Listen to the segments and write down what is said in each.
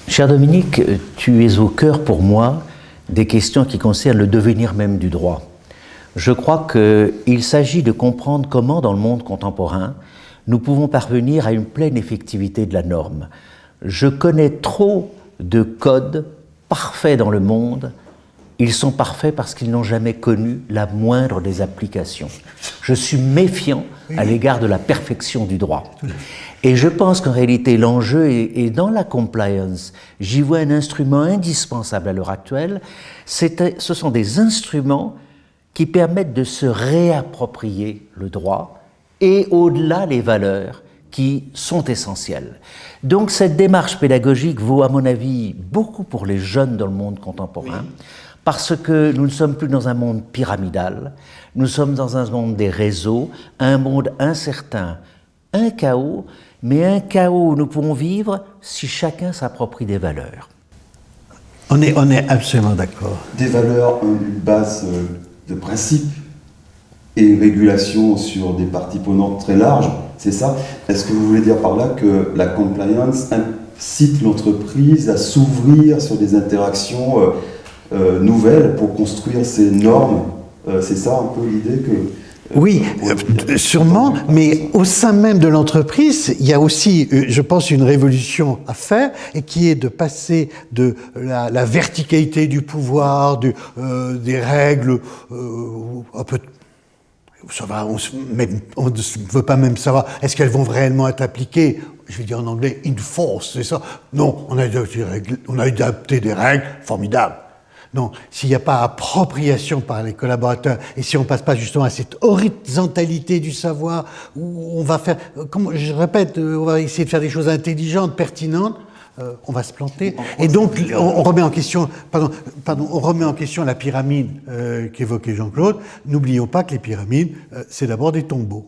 Cher Dominique, tu es au cœur pour moi des questions qui concernent le devenir même du droit. Je crois qu'il s'agit de comprendre comment, dans le monde contemporain, nous pouvons parvenir à une pleine effectivité de la norme. Je connais trop de codes parfaits dans le monde. Ils sont parfaits parce qu'ils n'ont jamais connu la moindre des applications. Je suis méfiant à l'égard de la perfection du droit. Et je pense qu'en réalité, l'enjeu est dans la compliance. J'y vois un instrument indispensable à l'heure actuelle. Ce sont des instruments qui permettent de se réapproprier le droit et au-delà les valeurs qui sont essentielles. Donc cette démarche pédagogique vaut à mon avis beaucoup pour les jeunes dans le monde contemporain, parce que nous ne sommes plus dans un monde pyramidal, nous sommes dans un monde des réseaux, un monde incertain, un chaos, mais un chaos où nous pouvons vivre si chacun s'approprie des valeurs. On est absolument d'accord. Des valeurs, une base de principe et une régulation sur des parties prenantes très larges, c'est ça? Est-ce que vous voulez dire par là que la compliance incite l'entreprise à s'ouvrir sur des interactions nouvelles pour construire ces normes? C'est ça un peu l'idée que... Oui, sûrement, mais au sein même de l'entreprise, il y a aussi, je pense, une révolution à faire, et qui est de passer de la verticalité du pouvoir, des règles, un peu... Ça va, on ne veut pas même savoir, est-ce qu'elles vont réellement être appliquées? Je vais dire en anglais, enforce, c'est ça? Non, on a adapté des règles formidables. Non, s'il n'y a pas appropriation par les collaborateurs, et si on ne passe pas justement à cette horizontalité du savoir, où on va faire, comme je répète, on va essayer de faire des choses intelligentes, pertinentes, on va se planter. Et donc, on remet en question, on remet en question la pyramide qu'évoquait Jean-Claude. N'oublions pas que les pyramides, c'est d'abord des tombeaux.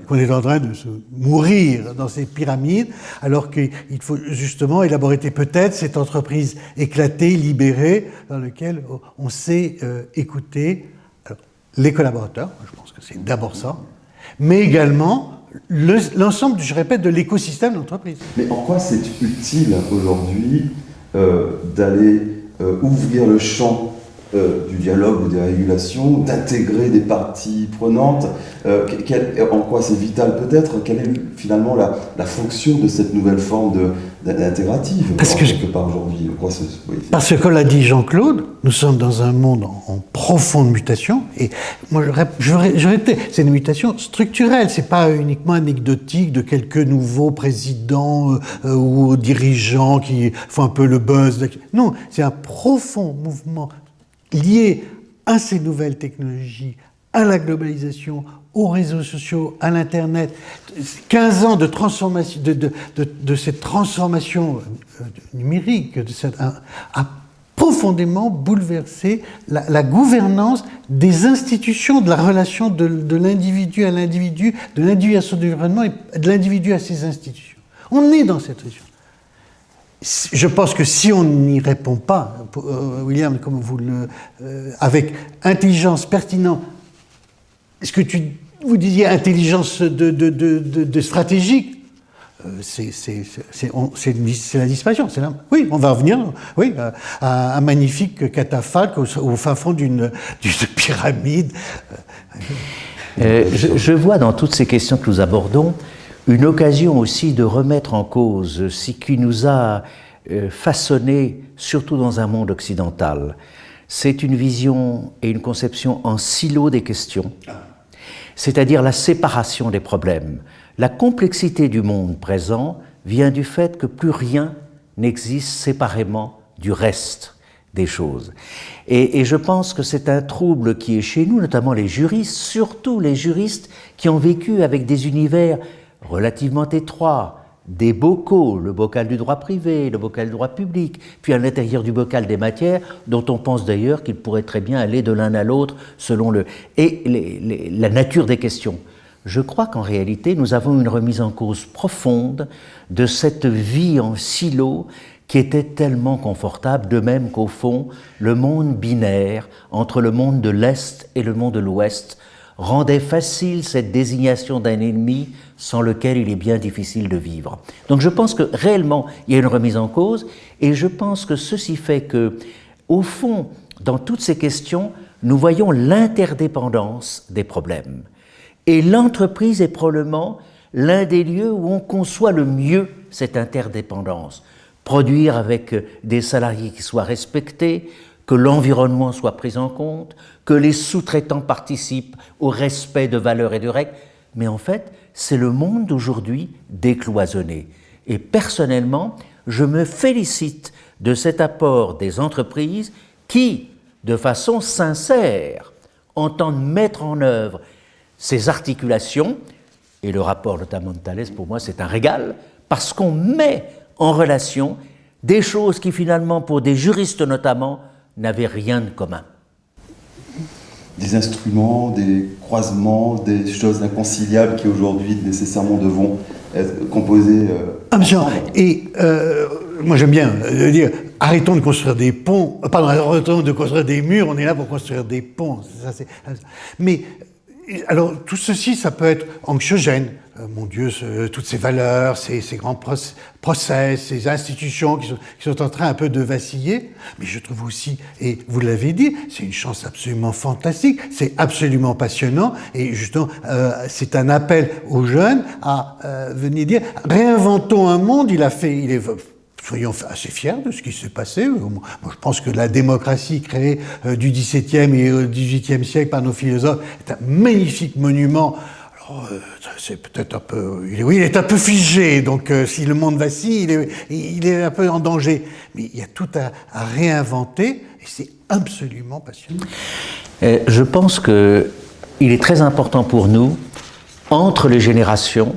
Qu'on est en train de se mourir dans ces pyramides, alors qu'il faut justement élaborer peut-être cette entreprise éclatée, libérée, dans laquelle on sait écouter les collaborateurs, je pense que c'est d'abord ça, mais également l'ensemble, je répète, de l'écosystème d'entreprise. Mais en quoi c'est utile aujourd'hui d'aller ouvrir le champ du dialogue ou des régulations, d'intégrer des parties prenantes, en quoi c'est vital peut-être? Quelle est finalement la fonction de cette nouvelle forme d'intégrative quelque part aujourd'hui? Parce que, comme l'a dit Jean-Claude, nous sommes dans un monde en profonde mutation, et moi je répète, c'est une mutation structurelle, c'est pas uniquement anecdotique de quelques nouveaux présidents ou dirigeants qui font un peu le buzz. Non, c'est un profond mouvement lié à ces nouvelles technologies, à la globalisation, aux réseaux sociaux, à l'Internet. 15 ans de transformation, de cette transformation numérique a profondément bouleversé la gouvernance des institutions, de la relation de l'individu à l'individu, de l'individu à son environnement et de l'individu à ses institutions. On est dans cette région. Je pense que si on n'y répond pas, William, comme avec intelligence pertinente, est-ce que vous disiez intelligence de stratégique, c'est la disparition. Oui, on va revenir à un magnifique catafalque au fin fond d'une pyramide. Je vois dans toutes ces questions que nous abordons une occasion aussi de remettre en cause ce qui nous a façonné, surtout dans un monde occidental. C'est une vision et une conception en silo des questions, c'est-à-dire la séparation des problèmes. La complexité du monde présent vient du fait que plus rien n'existe séparément du reste des choses. Et je pense que c'est un trouble qui est chez nous, notamment les juristes, surtout les juristes qui ont vécu avec des univers relativement étroits, des bocaux, le bocal du droit privé, le bocal du droit public, puis à l'intérieur du bocal des matières, dont on pense d'ailleurs qu'ils pourraient très bien aller de l'un à l'autre selon la nature des questions. Je crois qu'en réalité, nous avons une remise en cause profonde de cette vie en silo qui était tellement confortable, de même qu'au fond, le monde binaire entre le monde de l'Est et le monde de l'Ouest rendait facile cette désignation d'un ennemi sans lequel il est bien difficile de vivre. Donc je pense que réellement, il y a une remise en cause, et je pense que ceci fait que, au fond, dans toutes ces questions, nous voyons l'interdépendance des problèmes. Et l'entreprise est probablement l'un des lieux où on conçoit le mieux cette interdépendance. Produire avec des salariés qui soient respectés, que l'environnement soit pris en compte, que les sous-traitants participent au respect de valeurs et de règles. Mais en fait, c'est le monde d'aujourd'hui décloisonné. Et personnellement, je me félicite de cet apport des entreprises qui, de façon sincère, entendent mettre en œuvre ces articulations. Et le rapport notamment de Thalès, pour moi, c'est un régal, parce qu'on met en relation des choses qui, finalement, pour des juristes notamment, n'avaient rien de commun. Des instruments, des croisements, des choses inconciliables qui aujourd'hui nécessairement devront être composées ensemble. Et moi j'aime bien dire, arrêtons de construire des ponts, arrêtons de construire des murs, on est là pour construire des ponts. Mais alors tout ceci, ça peut être anxiogène. Mon Dieu, toutes ces valeurs, ces grands procès, ces institutions qui sont en train un peu de vaciller. Mais je trouve aussi, et vous l'avez dit, c'est une chance absolument fantastique, c'est absolument passionnant. Et justement, c'est un appel aux jeunes à venir dire, réinventons un monde. Soyons assez fiers de ce qui s'est passé. Moi, je pense que la démocratie créée du XVIIe et XVIIIe siècle par nos philosophes est un magnifique monument. Alors, c'est peut-être un peu... il est un peu figé, donc si le monde vacille, il est un peu en danger. Mais il y a tout à réinventer, et c'est absolument passionnant. Je pense qu'il est très important pour nous, entre les générations,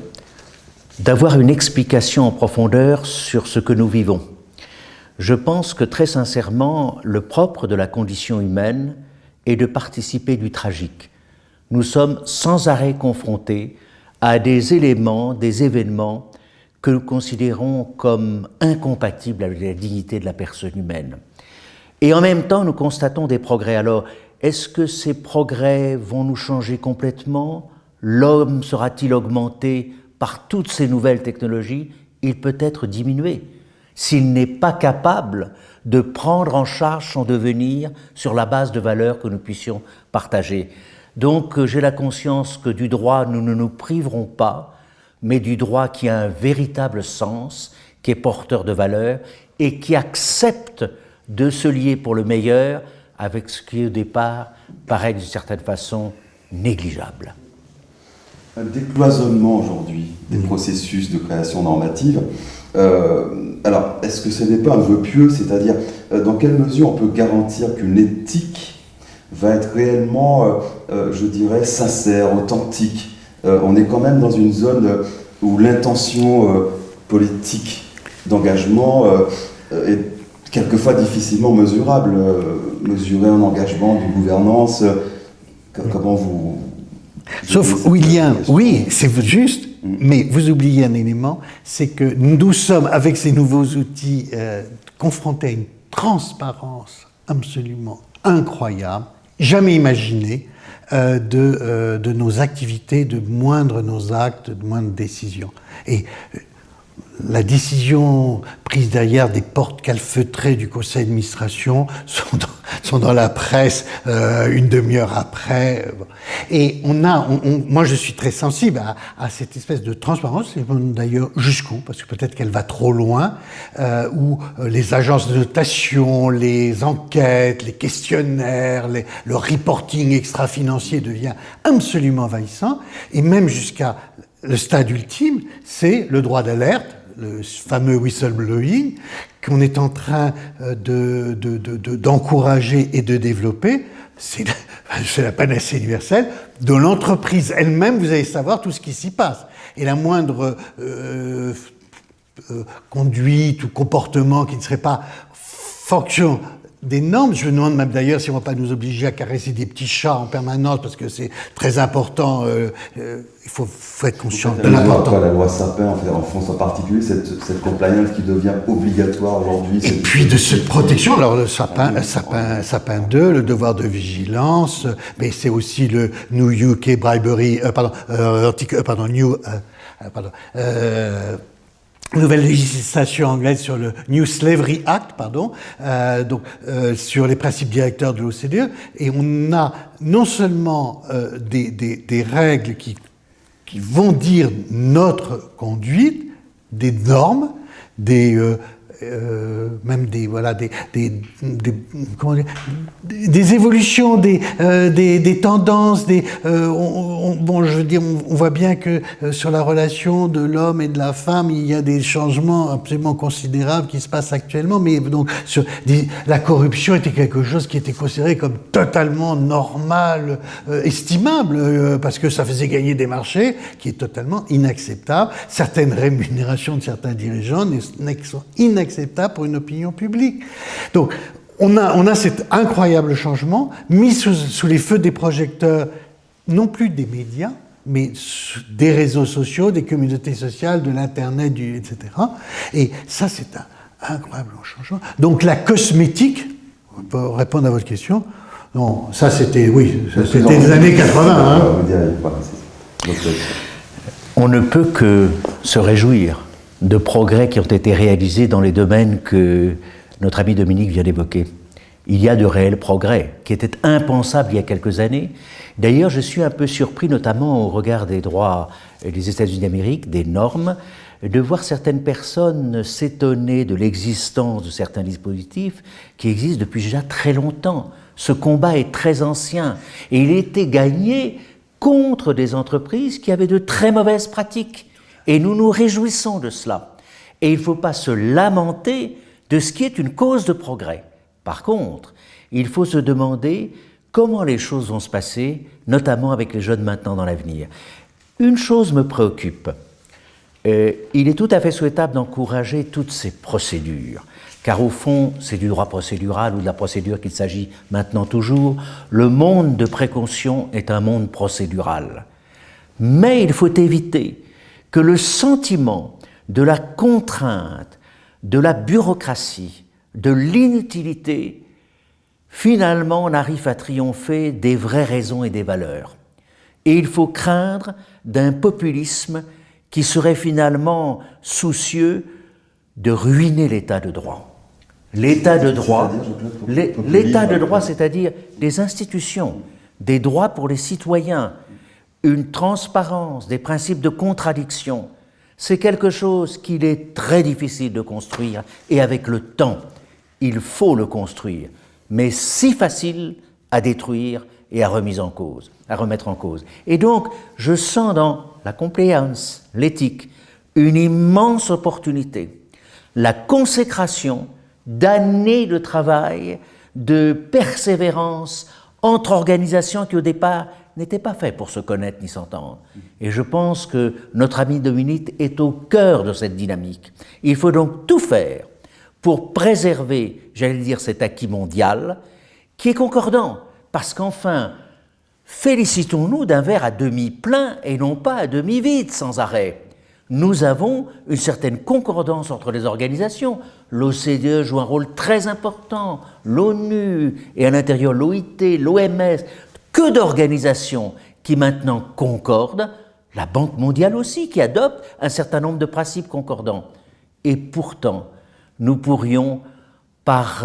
d'avoir une explication en profondeur sur ce que nous vivons. Je pense que très sincèrement, le propre de la condition humaine est de participer du tragique. Nous sommes sans arrêt confrontés à des éléments, des événements que nous considérons comme incompatibles avec la dignité de la personne humaine. Et en même temps, nous constatons des progrès. Alors, est-ce que ces progrès vont nous changer complètement? L'homme sera-t-il augmenté par toutes ces nouvelles technologies? Il peut être diminué s'il n'est pas capable de prendre en charge son devenir sur la base de valeurs que nous puissions partager. Donc j'ai la conscience que du droit nous ne nous priverons pas, mais du droit qui a un véritable sens, qui est porteur de valeurs et qui accepte de se lier pour le meilleur avec ce qui au départ paraît d'une certaine façon négligeable. Un décloisonnement aujourd'hui des processus de création normative. Alors, est-ce que ce n'est pas un vœu pieux, c'est-à-dire dans quelle mesure on peut garantir qu'une éthique va être réellement, je dirais, sincère, authentique? On est quand même dans une zone où l'intention politique d'engagement est quelquefois difficilement mesurable. Mesurer un engagement d'une gouvernance, comment vous... Sauf William, oui, c'est juste, mais vous oubliez un élément, c'est que nous sommes, avec ces nouveaux outils, confrontés à une transparence absolument incroyable, jamais imaginée, de nos activités, de moindre nos actes, de moindres décisions. Et la décision prise derrière des portes calfeutrées du conseil d'administration sont dans la presse une demi-heure après. Et moi je suis très sensible à cette espèce de transparence, d'ailleurs jusqu'où, parce que peut-être qu'elle va trop loin, où les agences de notation, les enquêtes, les questionnaires, le reporting extra-financier devient absolument envahissant, et même jusqu'à le stade ultime, c'est le droit d'alerte, le fameux whistleblowing, qu'on est en train d'encourager et de développer. C'est la panacée universelle. Dans l'entreprise elle-même, vous allez savoir tout ce qui s'y passe. Et la moindre conduite ou comportement qui ne serait pas fonction des normes. Je me demande même d'ailleurs si on ne va pas nous obliger à caresser des petits chats en permanence, parce que c'est très important. Il faut être conscient de l'importance. La loi Sapin, en France en particulier, cette compliance qui devient obligatoire aujourd'hui. Et puis de cette protection, alors le Sapin 2, le devoir de vigilance, mais c'est aussi le New UK Bribery, nouvelle législation anglaise sur le New Slavery Act, sur les principes directeurs de l'OCDE, et on a non seulement des règles qui vont dire notre conduite, des normes, même des évolutions, des tendances, on voit bien que sur la relation de l'homme et de la femme, il y a des changements absolument considérables qui se passent actuellement, mais donc la corruption était quelque chose qui était considéré comme totalement normal, estimable, parce que ça faisait gagner des marchés, qui est totalement inacceptable. Certaines rémunérations de certains dirigeants sont inacceptables pour une opinion publique. Donc, on a cet incroyable changement mis sous les feux des projecteurs, non plus des médias, mais des réseaux sociaux, des communautés sociales, de l'Internet, etc. Et ça, c'est un incroyable changement. Donc, la cosmétique, pour répondre à votre question, non, ça c'était les années 80. On ne peut que se réjouir de progrès qui ont été réalisés dans les domaines que notre ami Dominique vient d'évoquer. Il y a de réels progrès qui étaient impensables il y a quelques années. D'ailleurs, je suis un peu surpris, notamment au regard des droits des États-Unis d'Amérique, des normes, de voir certaines personnes s'étonner de l'existence de certains dispositifs qui existent depuis déjà très longtemps. Ce combat est très ancien et il était gagné contre des entreprises qui avaient de très mauvaises pratiques. Et nous nous réjouissons de cela. Et il ne faut pas se lamenter de ce qui est une cause de progrès. Par contre, il faut se demander comment les choses vont se passer, notamment avec les jeunes maintenant dans l'avenir. Une chose me préoccupe. Il est tout à fait souhaitable d'encourager toutes ces procédures, car au fond, c'est du droit procédural ou de la procédure qu'il s'agit maintenant toujours. Le monde de précaution est un monde procédural. Mais il faut éviter que le sentiment de la contrainte, de la bureaucratie, de l'inutilité, finalement n'arrive à triompher des vraies raisons et des valeurs. Et il faut craindre d'un populisme qui serait finalement soucieux de ruiner l'état de droit. L'état de droit, c'est-à-dire des institutions, des droits pour les citoyens, une transparence, des principes de contradiction, c'est quelque chose qu'il est très difficile de construire et avec le temps, il faut le construire, mais si facile à détruire et à remettre en cause. Et donc, je sens dans la compliance, l'éthique, une immense opportunité, la consécration d'années de travail, de persévérance entre organisations qui au départ n'étaient pas faits pour se connaître ni s'entendre. Et je pense que notre ami Dominique est au cœur de cette dynamique. Il faut donc tout faire pour préserver, j'allais dire, cet acquis mondial qui est concordant. Parce qu'enfin, félicitons-nous d'un verre à demi plein et non pas à demi vide sans arrêt. Nous avons une certaine concordance entre les organisations. L'OCDE joue un rôle très important, l'ONU et à l'intérieur l'OIT, l'OMS, que d'organisations qui maintenant concordent, la Banque mondiale aussi qui adopte un certain nombre de principes concordants. Et pourtant, nous pourrions, par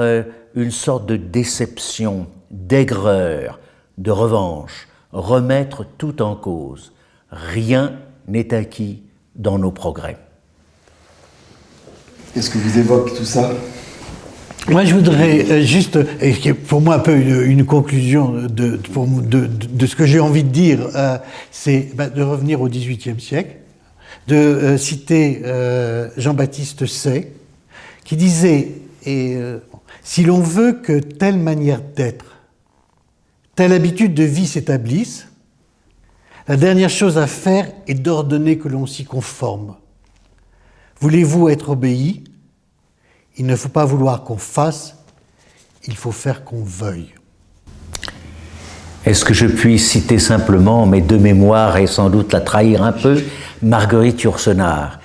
une sorte de déception, d'aigreur, de revanche, remettre tout en cause. Rien n'est acquis dans nos progrès. Qu'est-ce que vous évoque tout ça ? Moi, je voudrais juste, et qui est pour moi un peu une conclusion de ce que j'ai envie de dire, c'est de revenir au XVIIIe siècle, de citer Jean-Baptiste Say, qui disait si l'on veut que telle manière d'être, telle habitude de vie s'établisse, la dernière chose à faire est d'ordonner que l'on s'y conforme. Voulez-vous être obéi ? Il ne faut pas vouloir qu'on fasse, il faut faire qu'on veuille. Est-ce que je puis citer simplement, mais de mémoire et sans doute la trahir un peu, Marguerite Yourcenar,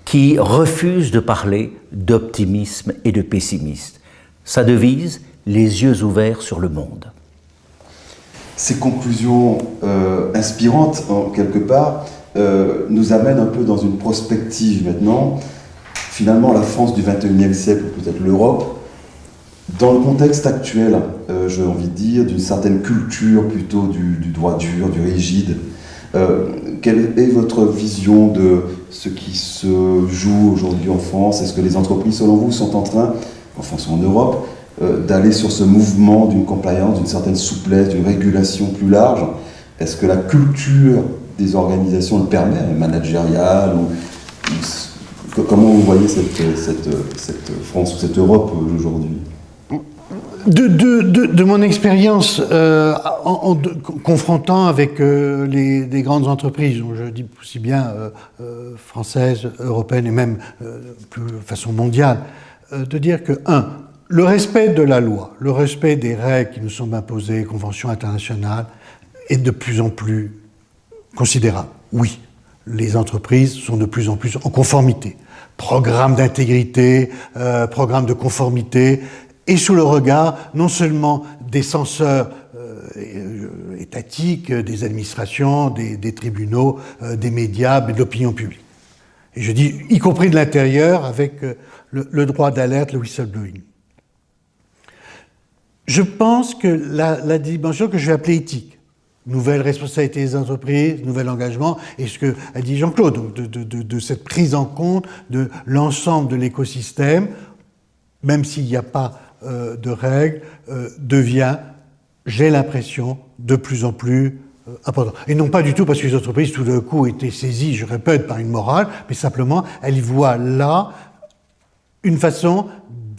qui refuse de parler d'optimisme et de pessimisme. Sa devise, les yeux ouverts sur le monde. Ces conclusions inspirantes, en quelque part, nous amènent un peu dans une prospective maintenant. Finalement, la France du XXIe siècle, ou peut-être l'Europe, dans le contexte actuel, j'ai envie de dire, d'une certaine culture plutôt du droit dur, du rigide, quelle est votre vision de ce qui se joue aujourd'hui en France? Est-ce que les entreprises, selon vous, sont en train, en France ou en Europe, d'aller sur ce mouvement d'une compliance, d'une certaine souplesse, d'une régulation plus large? Est-ce que la culture des organisations le permet, managériale comment vous voyez cette France ou cette Europe aujourd'hui? De mon expérience en confrontant avec des grandes entreprises, je dis aussi bien françaises, européennes et même de façon mondiale, de dire que, le respect de la loi, le respect des règles qui nous sont imposées, conventions internationales, est de plus en plus considérable. Oui, les entreprises sont de plus en plus en conformité. Programme d'intégrité, programme de conformité, et sous le regard non seulement des censeurs étatiques, des administrations, des tribunaux, des médias, mais de l'opinion publique. Et je dis, y compris de l'intérieur, avec le droit d'alerte, le whistleblowing. Je pense que la dimension que je vais appeler éthique, nouvelle responsabilité des entreprises, nouvel engagement, et ce qu'a dit Jean-Claude, de cette prise en compte de l'ensemble de l'écosystème, même s'il n'y a pas de règles, devient, j'ai l'impression, de plus en plus important. Et non pas du tout parce que les entreprises, tout d'un coup, étaient saisies, je répète, par une morale, mais simplement, elles voient là une façon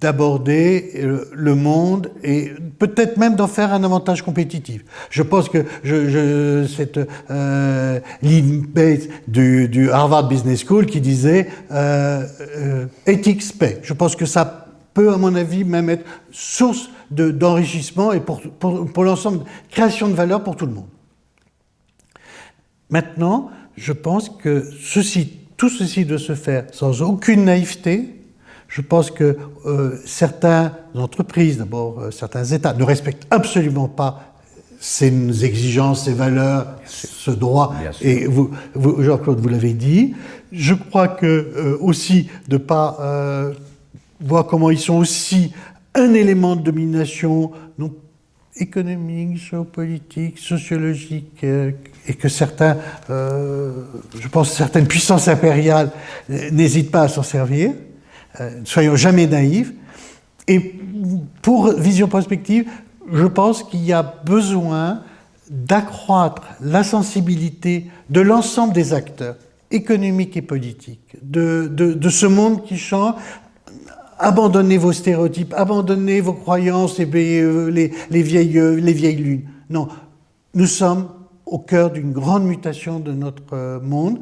d'aborder le monde et peut-être même d'en faire un avantage compétitif. Je pense que cette Lynn Bates du Harvard Business School qui disait ethics pay. Je pense que ça peut, à mon avis, même être source d'enrichissement et pour l'ensemble, création de valeur pour tout le monde. Maintenant, je pense que tout ceci doit se faire sans aucune naïveté. Je pense que certaines entreprises, d'abord certains États, ne respectent absolument pas ces exigences, ces valeurs, ce droit. Et vous Jean-Claude, vous l'avez dit. Je crois que aussi de ne pas voir comment ils sont aussi un élément de domination non économique, géopolitique, sociologique, et que certains, je pense certaines puissances impériales n'hésitent pas à s'en servir. Ne soyons jamais naïfs. Et pour vision prospective, je pense qu'il y a besoin d'accroître la sensibilité de l'ensemble des acteurs économiques et politiques, de ce monde qui change. Abandonnez vos stéréotypes, abandonnez vos croyances et les vieilles lunes. Non, nous sommes au cœur d'une grande mutation de notre monde.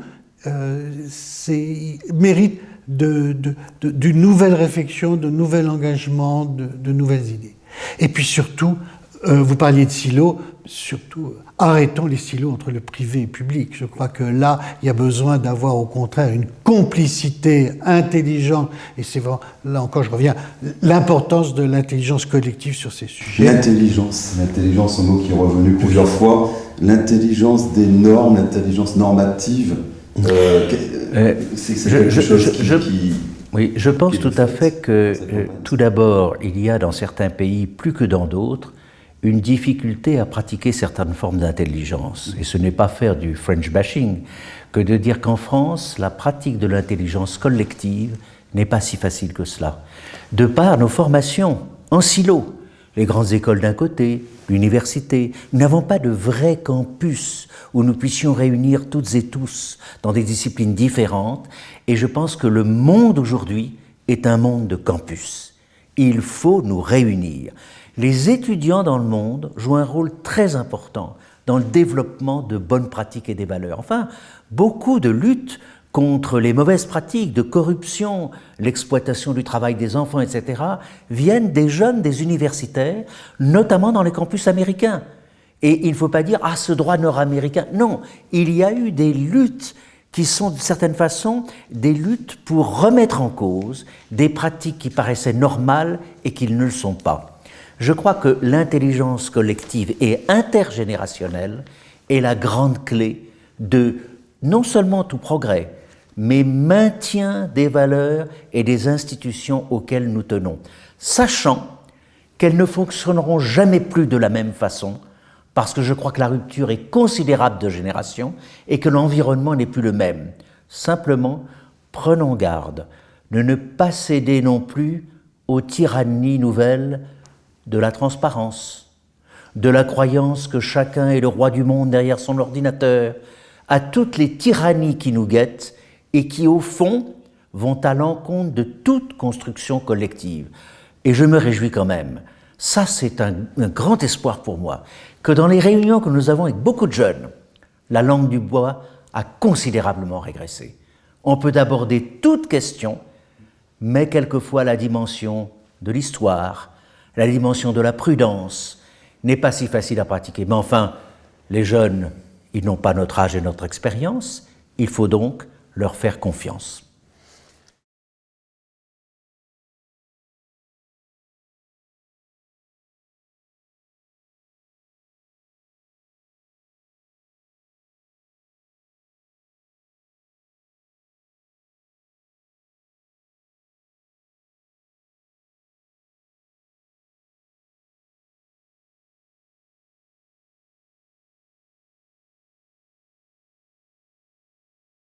Mérite d'une nouvelle réflexion, de nouvel engagement, de nouvelles idées. Et puis surtout, vous parliez de silos, surtout arrêtons les silos entre le privé et le public. Je crois que là, il y a besoin d'avoir au contraire une complicité intelligente, et c'est vraiment, là encore je reviens, l'importance de l'intelligence collective sur ces sujets. L'intelligence, un mot qui est revenu plusieurs fois, l'intelligence des normes, l'intelligence normative. C'est quelque chose qui... Oui, je pense tout à fait que, tout d'abord, il y a dans certains pays, plus que dans d'autres, une difficulté à pratiquer certaines formes d'intelligence. Et ce n'est pas faire du French bashing que de dire qu'en France, la pratique de l'intelligence collective n'est pas si facile que cela. De par nos formations en silo, les grandes écoles d'un côté, l'université, nous n'avons pas de vrai campus où nous puissions réunir toutes et tous dans des disciplines différentes. Et je pense que le monde aujourd'hui est un monde de campus. Il faut nous réunir. Les étudiants dans le monde jouent un rôle très important dans le développement de bonnes pratiques et des valeurs. Enfin, beaucoup de luttes contre les mauvaises pratiques de corruption, l'exploitation du travail des enfants, etc., viennent des jeunes, des universitaires, notamment dans les campus américains. Et il ne faut pas dire « Ah, ce droit nord-américain ». Non, il y a eu des luttes qui sont, d'une certaine façon, des luttes pour remettre en cause des pratiques qui paraissaient normales et qui ne le sont pas. Je crois que l'intelligence collective et intergénérationnelle est la grande clé de non seulement tout progrès, mais maintien des valeurs et des institutions auxquelles nous tenons, sachant qu'elles ne fonctionneront jamais plus de la même façon, parce que je crois que la rupture est considérable de génération et que l'environnement n'est plus le même. Simplement, prenons garde de ne pas céder non plus aux tyrannies nouvelles de la transparence, de la croyance que chacun est le roi du monde derrière son ordinateur, à toutes les tyrannies qui nous guettent et qui, au fond, vont à l'encontre de toute construction collective. Et je me réjouis quand même, ça c'est un grand espoir pour moi, que dans les réunions que nous avons avec beaucoup de jeunes, la langue du bois a considérablement régressé. On peut aborder toute question, mais quelquefois la dimension de l'histoire, la dimension de la prudence n'est pas si facile à pratiquer. Mais enfin, les jeunes, ils n'ont pas notre âge et notre expérience, il faut donc leur faire confiance.